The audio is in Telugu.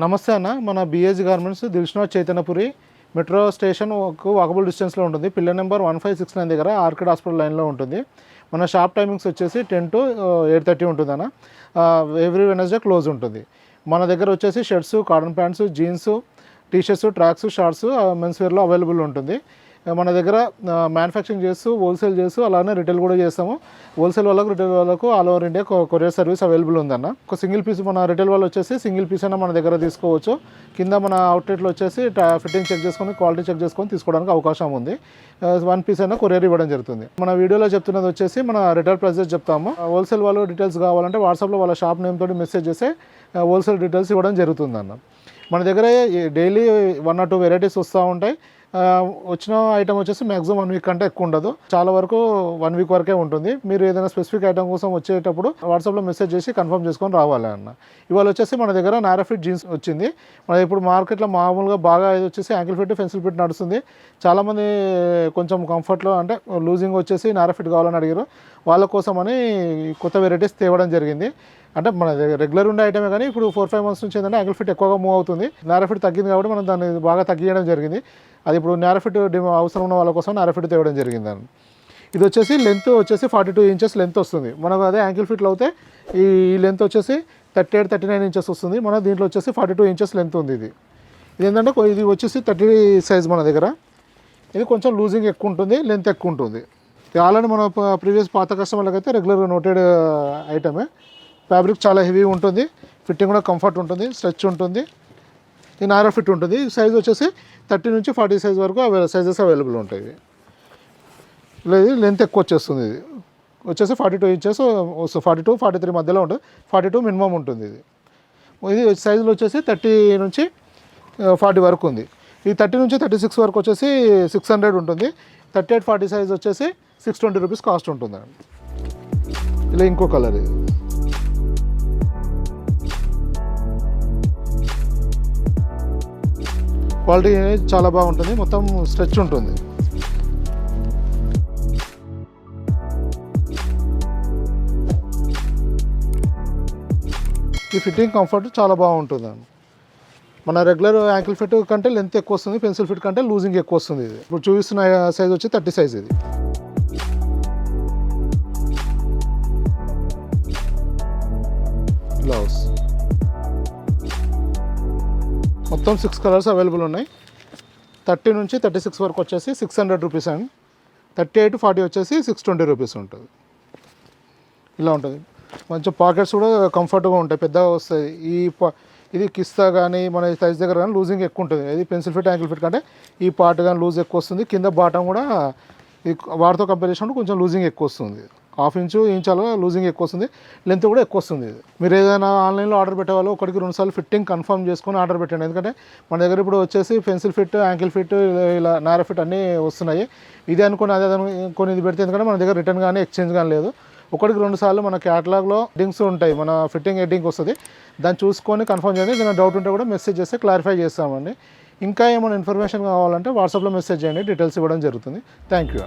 నమస్తే అన్న, మన బిఏజీ గార్మెంట్స్ దిల్షునాథ్ చైతన్యపురి మెట్రో స్టేషన్ వాకబుల్ డిస్టెన్స్లో ఉంటుంది. పిల్లర్ నెంబర్ 1569 దగ్గర ఆర్కిడ్ హాస్పిటల్ లైన్లో ఉంటుంది. మన షాప్ టైమింగ్స్ వచ్చేసి 10 to 8:30 ఉంటుంది అన్న. ఎవ్రీ వెనస్డే క్లోజ్ ఉంటుంది. మన దగ్గర వచ్చేసి shirts, cotton pants, jeans, T shirts, tracks, shorts mens వేర్లో అవైలబుల్ ఉంటుంది. మన దగ్గర మ్యానుఫ్యాక్చరింగ్ చేస్తూ హోల్సేల్ చేస్తూ అలానే రిటైల్ కూడా చేస్తాము. హోల్సేల్ వాళ్ళకు రిటైల్ వాళ్ళకు all over India courier service available ఉందన్న. ఒక సింగిల్ పీస్ మన రిటైల్ వాళ్ళు వచ్చేసి సింగిల్ పీస్ అయినా మన దగ్గర తీసుకోవచ్చు. కింద మన అవుట్లెట్లో వచ్చేసి ఫిట్టింగ్ చెక్ చేసుకొని క్వాలిటీ చెక్ చేసుకొని తీసుకోవడానికి అవకాశం ఉంది. 1 పీస్ అయినా కొరియర్ ఇవ్వడం జరుగుతుంది. మన వీడియోలో చెప్తున్నది వచ్చేసి మన రిటైల్ ప్రైజెస్ చెప్తాము. హోల్సేల్ వాళ్ళు డీటెయిల్స్ కావాలంటే వాట్సాప్లో వాళ్ళ షాప్ నేమ్ తోటి మెసేజ్ చేస్తే హోల్సేల్ డీటెయిల్స్ ఇవ్వడం జరుగుతుంది అన్న. మన దగ్గర డైలీ 1 or 2 వెరైటీస్ వస్తూ ఉంటాయి. వచ్చిన ఐటమ్ వచ్చేసి మ్యాక్సిమం 1 వీక్ కంటే ఎక్కువ ఉండదు. చాలా వరకు 1 వీక్ వరకే ఉంటుంది. మీరు ఏదైనా స్పెసిఫిక్ ఐటమ్ కోసం వచ్చేటప్పుడు వాట్సాప్లో మెసేజ్ చేసి కన్ఫర్మ్ చేసుకొని రావాలి అన్న. ఇవాళ వచ్చేసి మన దగ్గర నారాఫిట్ జీన్స్ వచ్చింది. మన ఇప్పుడు మార్కెట్లో మామూలుగా బాగా ఇది వచ్చేసి యాంకిల్ ఫిట్, పెన్సిల్ ఫిట్ నడుస్తుంది. చాలామంది కొంచెం కంఫర్ట్లో అంటే లూజింగ్ వచ్చేసి నారాఫిట్ కావాలని అడిగారు. వాళ్ళ కోసమని కొత్త వెరైటీస్ తేవడం జరిగింది. అంటే మన రెగ్యులర్ ఉండే ఐటమే కానీ ఇప్పుడు 4-5 months నుంచి ఏంటంటే యాంకిల్ ఫిట్ ఎక్కువగా మూవ్ అవుతుంది. నారాఫిట్ తగ్గింది కాబట్టి మనం దాన్ని బాగా తగ్గించడం జరిగింది. అది ఇప్పుడు నారాఫిట్ అవసరం ఉన్న వాళ్ళ కోసం నారాఫిట్ తేవడం జరిగింది దాన్ని. ఇది వచ్చేసి లెంత్ వచ్చేసి 42 inches లెంత్ వస్తుంది. మనకు అదే యాంకిల్ ఫిట్లో అయితే ఈ లెంత్ వచ్చేసి 38-39 inches వస్తుంది. మన దీంట్లో వచ్చేసి 42 inches లెంత్ ఉంది. ఇది ఏంటంటే ఇది వచ్చేసి 30 size మన దగ్గర. ఇది కొంచెం లూజింగ్ ఎక్కువ ఉంటుంది, లెంత్ ఎక్కువ ఉంటుంది. ఆల్రెడీ మన ప్రీవియస్ పాత కస్టమర్లకు అయితే రెగ్యులర్గా నోటెడ్ ఐటమే. ఫ్యాబ్రిక్ చాలా హెవీ ఉంటుంది, ఫిట్టింగ్ కూడా కంఫర్ట్ ఉంటుంది, స్ట్రెచ్ ఉంటుంది. ఇది నారా ఫిట్ ఉంటుంది. సైజ్ వచ్చేసి 30 నుంచి 40 size వరకు సైజెస్ అవైలబుల్ ఉంటాయి. లేదు లెంత్ ఎక్కువ వచ్చేస్తుంది. ఇది వచ్చేసి 42 inches, 42-43 మధ్యలో ఉంటుంది. 42 మినిమం ఉంటుంది. ఇది సైజులో వచ్చేసి 30 నుంచి 40 వరకు ఉంది. ఈ 30 నుంచి 36 వరకు వచ్చేసి 600 ఉంటుంది. 38-40 సైజ్ వచ్చేసి 620 rupees కాస్ట్ ఉంటుంది. ఇలా ఇంకో కలర్ ఇది. క్వాలిటీ చాలా బాగుంటుంది, మొత్తం స్ట్రెచ్ ఉంటుంది. ఈ ఫిట్టింగ్ కంఫర్ట్ చాలా బాగుంటుంది. మన రెగ్యులర్ యాంకిల్ ఫిట్ కంటే లెంత్ ఎక్కువ వస్తుంది, పెన్సిల్ ఫిట్ కంటే లూజింగ్ ఎక్కువ వస్తుంది. ఇది ఇప్పుడు చూపిస్తున్న సైజ్ వచ్చి 30 size. ఇది బ్లౌజ్ మొత్తం 6 కలర్స్ అవైలబుల్ ఉన్నాయి. 30 నుంచి 36 వరకు వచ్చేసి 600 rupees అండ్ 38-40 వచ్చేసి 620 rupees ఉంటుంది. ఇలా ఉంటుంది. మంచి పాకెట్స్ కూడా కంఫర్ట్గా ఉంటాయి, పెద్దగా వస్తాయి. ఇది కిస్తా కానీ మన సైజ్ దగ్గర కానీ లూజింగ్ ఎక్కువ ఉంటుంది. ఇది పెన్సిల్ ఫిట్, యాంకిల్ ఫిట్ కంటే ఈ పార్ట్ కానీ లూజ్ ఎక్కువ వస్తుంది. కింద బాటం కూడా వాటితో కంపేర్ చేసినప్పుడు కొంచెం లూజింగ్ ఎక్కువ వస్తుంది. 1/2 inch అలా లూజింగ్ ఎక్కువ వస్తుంది, లెంత్ కూడా ఎక్కువ వస్తుంది. మీరు ఏదైనా ఆన్లైన్లో ఆర్డర్ పెట్టేవాళ్ళు 1-2 సార్లు ఫిట్టింగ్ కన్ఫర్మ్ చేసుకొని ఆర్డర్ పెట్టండి. ఎందుకంటే మన దగ్గర ఇప్పుడు వచ్చేసి పెన్సిల్ ఫిట్, యాంకిల్ ఫిట్, ఇలా నారా ఫిట్ అన్నీ వస్తున్నాయి. ఇది అనుకుని అదే అనుకుని ఇది పెడితే ఎందుకంటే మన దగ్గర రిటర్న్ కానీ ఎక్స్చేంజ్ కానీ లేదు. 1-2 సార్లు మన క్యాటలాగ్లో హెడ్డింగ్స్ ఉంటాయి, మన ఫిట్టింగ్ హెడ్డింగ్ వస్తుంది. దాన్ని చూసుకొని కన్ఫర్మ్ చేయండి. ఏదైనా డౌట్ ఉంటే కూడా మెసేజ్ చేస్తే క్లారిఫై చేస్తామండి. ఇంకా ఏమైనా ఇన్ఫర్మేషన్ కావాలంటే వాట్సాప్లో మెసేజ్ చేయండి, డీటెయిల్స్ ఇవ్వడం జరుగుతుంది. Thank you.